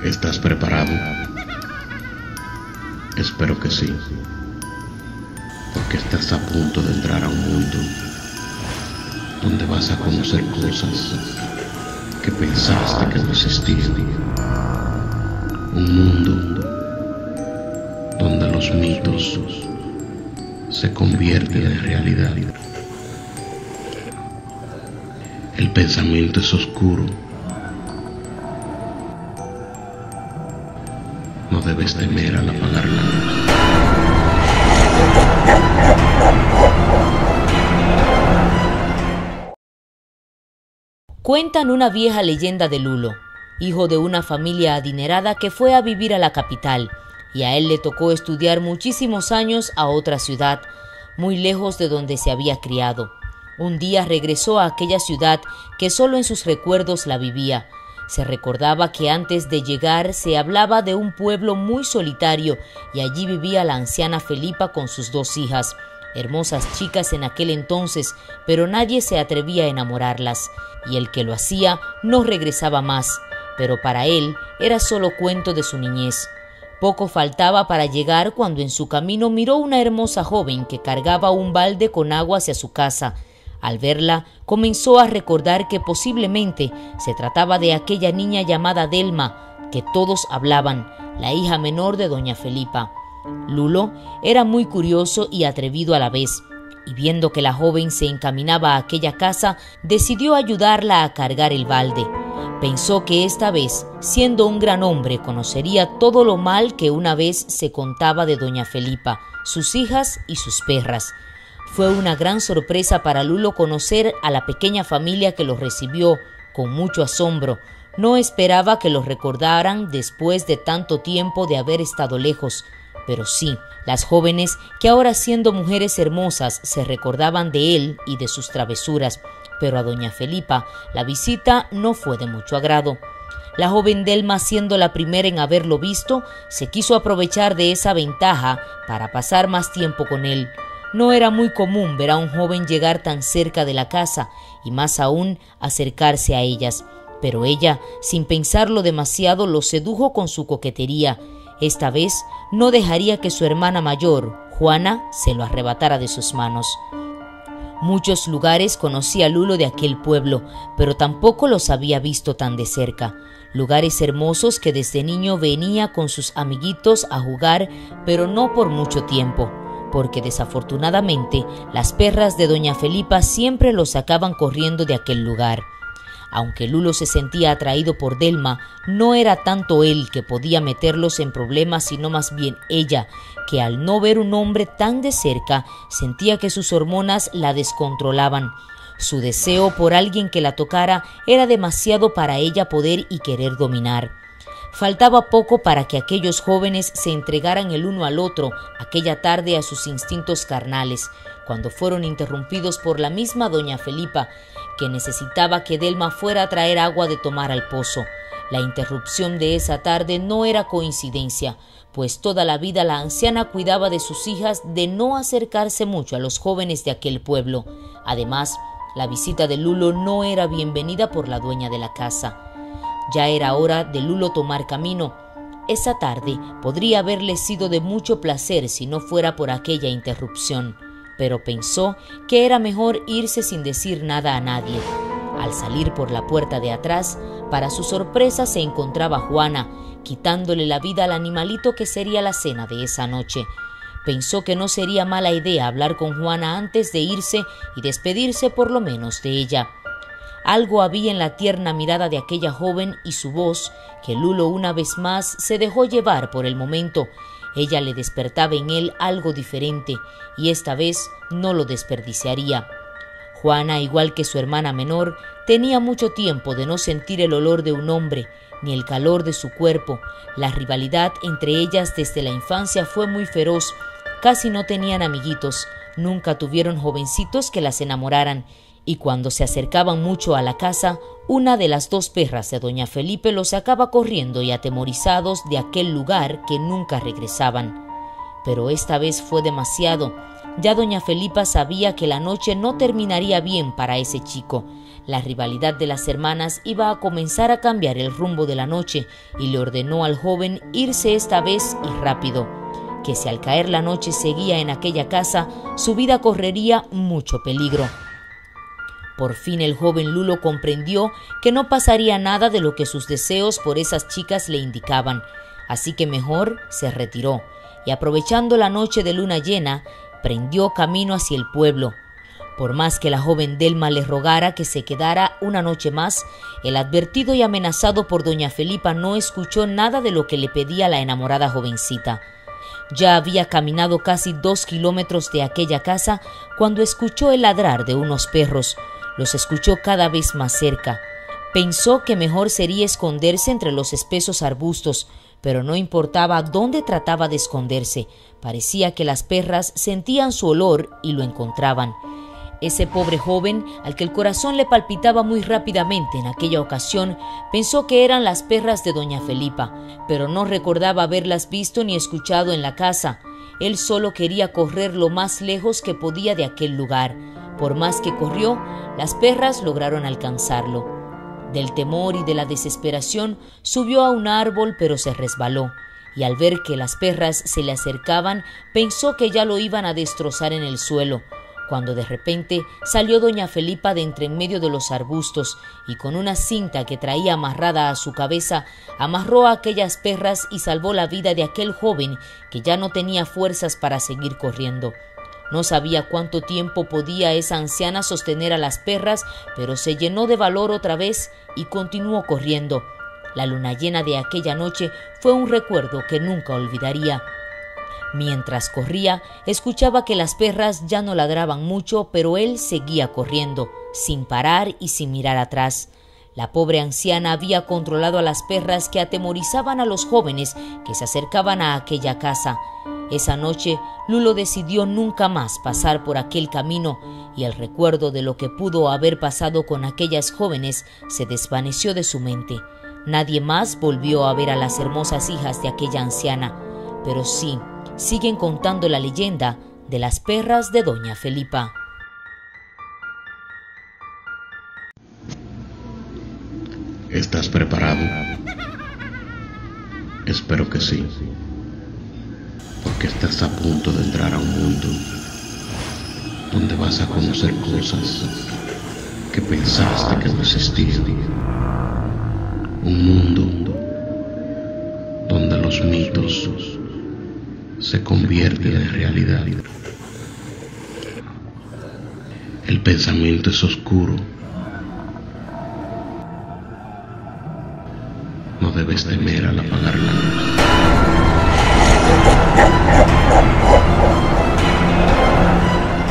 ¿Estás preparado? Espero que sí, porque estás a punto de entrar a un mundo donde vas a conocer cosas que pensaste que no existían. Un mundo donde los mitos se convierten en realidad. El pensamiento es oscuro. No debes temer al apagar la luz. Cuentan una vieja leyenda de Lulo, hijo de una familia adinerada que fue a vivir a la capital, y a él le tocó estudiar muchísimos años a otra ciudad, muy lejos de donde se había criado. Un día regresó a aquella ciudad que solo en sus recuerdos la vivía. Se recordaba que antes de llegar se hablaba de un pueblo muy solitario y allí vivía la anciana Felipa con sus 2 hijas, hermosas chicas en aquel entonces, pero nadie se atrevía a enamorarlas, y el que lo hacía no regresaba más, pero para él era solo cuento de su niñez. Poco faltaba para llegar cuando en su camino miró una hermosa joven que cargaba un balde con agua hacia su casa. Al verla, comenzó a recordar que posiblemente se trataba de aquella niña llamada Delma, que todos hablaban, la hija menor de doña Felipa. Lulo era muy curioso y atrevido a la vez, y viendo que la joven se encaminaba a aquella casa, decidió ayudarla a cargar el balde. Pensó que esta vez, siendo un gran hombre, conocería todo lo mal que una vez se contaba de doña Felipa, sus hijas y sus perras. Fue una gran sorpresa para Lulo conocer a la pequeña familia que los recibió con mucho asombro. No esperaba que los recordaran después de tanto tiempo de haber estado lejos, pero sí, las jóvenes que ahora siendo mujeres hermosas se recordaban de él y de sus travesuras, pero a doña Felipa la visita no fue de mucho agrado. La joven Delma, siendo la primera en haberlo visto, se quiso aprovechar de esa ventaja para pasar más tiempo con él. No era muy común ver a un joven llegar tan cerca de la casa y más aún acercarse a ellas, pero ella, sin pensarlo demasiado, lo sedujo con su coquetería. Esta vez no dejaría que su hermana mayor, Juana, se lo arrebatara de sus manos. Muchos lugares conocía Lulo de aquel pueblo, pero tampoco los había visto tan de cerca. Lugares hermosos que desde niño venía con sus amiguitos a jugar, pero no por mucho tiempo, porque desafortunadamente las perras de doña Felipa siempre lo sacaban corriendo de aquel lugar. Aunque Lulo se sentía atraído por Delma, no era tanto él que podía meterlos en problemas, sino más bien ella, que al no ver un hombre tan de cerca, sentía que sus hormonas la descontrolaban. Su deseo por alguien que la tocara era demasiado para ella poder y querer dominar. Faltaba poco para que aquellos jóvenes se entregaran el uno al otro aquella tarde a sus instintos carnales, cuando fueron interrumpidos por la misma doña Felipa, que necesitaba que Delma fuera a traer agua de tomar al pozo. La interrupción de esa tarde no era coincidencia, pues toda la vida la anciana cuidaba de sus hijas de no acercarse mucho a los jóvenes de aquel pueblo. Además, la visita de Lulo no era bienvenida por la dueña de la casa. Ya era hora de Lulo tomar camino. Esa tarde podría haberle sido de mucho placer si no fuera por aquella interrupción, pero pensó que era mejor irse sin decir nada a nadie. Al salir por la puerta de atrás, para su sorpresa se encontraba Juana, quitándole la vida al animalito que sería la cena de esa noche. Pensó que no sería mala idea hablar con Juana antes de irse y despedirse por lo menos de ella. Algo había en la tierna mirada de aquella joven y su voz, que Lulo una vez más se dejó llevar por el momento. Ella le despertaba en él algo diferente, y esta vez no lo desperdiciaría. Juana, igual que su hermana menor, tenía mucho tiempo de no sentir el olor de un hombre, ni el calor de su cuerpo. La rivalidad entre ellas desde la infancia fue muy feroz. Casi no tenían amiguitos, nunca tuvieron jovencitos que las enamoraran, y cuando se acercaban mucho a la casa, una de las 2 perras de doña Felipe los sacaba corriendo y atemorizados de aquel lugar que nunca regresaban. Pero esta vez fue demasiado. Ya doña Felipa sabía que la noche no terminaría bien para ese chico. La rivalidad de las hermanas iba a comenzar a cambiar el rumbo de la noche y le ordenó al joven irse esta vez y rápido, que si al caer la noche seguía en aquella casa, su vida correría mucho peligro. Por fin el joven Lulo comprendió que no pasaría nada de lo que sus deseos por esas chicas le indicaban, así que mejor se retiró y, aprovechando la noche de luna llena, prendió camino hacia el pueblo. Por más que la joven Delma le rogara que se quedara una noche más, el advertido y amenazado por doña Felipa no escuchó nada de lo que le pedía la enamorada jovencita. Ya había caminado casi 2 kilómetros de aquella casa cuando escuchó el ladrar de unos perros. Los escuchó cada vez más cerca. Pensó que mejor sería esconderse entre los espesos arbustos, pero no importaba dónde trataba de esconderse. Parecía que las perras sentían su olor y lo encontraban. Ese pobre joven, al que el corazón le palpitaba muy rápidamente en aquella ocasión, pensó que eran las perras de doña Felipa, pero no recordaba haberlas visto ni escuchado en la casa. Él solo quería correr lo más lejos que podía de aquel lugar. Por más que corrió, las perras lograron alcanzarlo. Del temor y de la desesperación, subió a un árbol, pero se resbaló, y al ver que las perras se le acercaban, pensó que ya lo iban a destrozar en el suelo, cuando de repente salió doña Felipa de entre en medio de los arbustos y con una cinta que traía amarrada a su cabeza, amarró a aquellas perras y salvó la vida de aquel joven que ya no tenía fuerzas para seguir corriendo. No sabía cuánto tiempo podía esa anciana sostener a las perras, pero se llenó de valor otra vez y continuó corriendo. La luna llena de aquella noche fue un recuerdo que nunca olvidaría. Mientras corría, escuchaba que las perras ya no ladraban mucho, pero él seguía corriendo, sin parar y sin mirar atrás. La pobre anciana había controlado a las perras que atemorizaban a los jóvenes que se acercaban a aquella casa. Esa noche, Lulo decidió nunca más pasar por aquel camino y el recuerdo de lo que pudo haber pasado con aquellas jóvenes se desvaneció de su mente. Nadie más volvió a ver a las hermosas hijas de aquella anciana, pero sí, siguen contando la leyenda de las perras de doña Felipa. ¿Estás preparado? Espero que sí, porque estás a punto de entrar a un mundo donde vas a conocer cosas que pensaste que no existían. Un mundo donde los mitos se convierten en realidad. El pensamiento es oscuro. No debes temer al apagar la luz.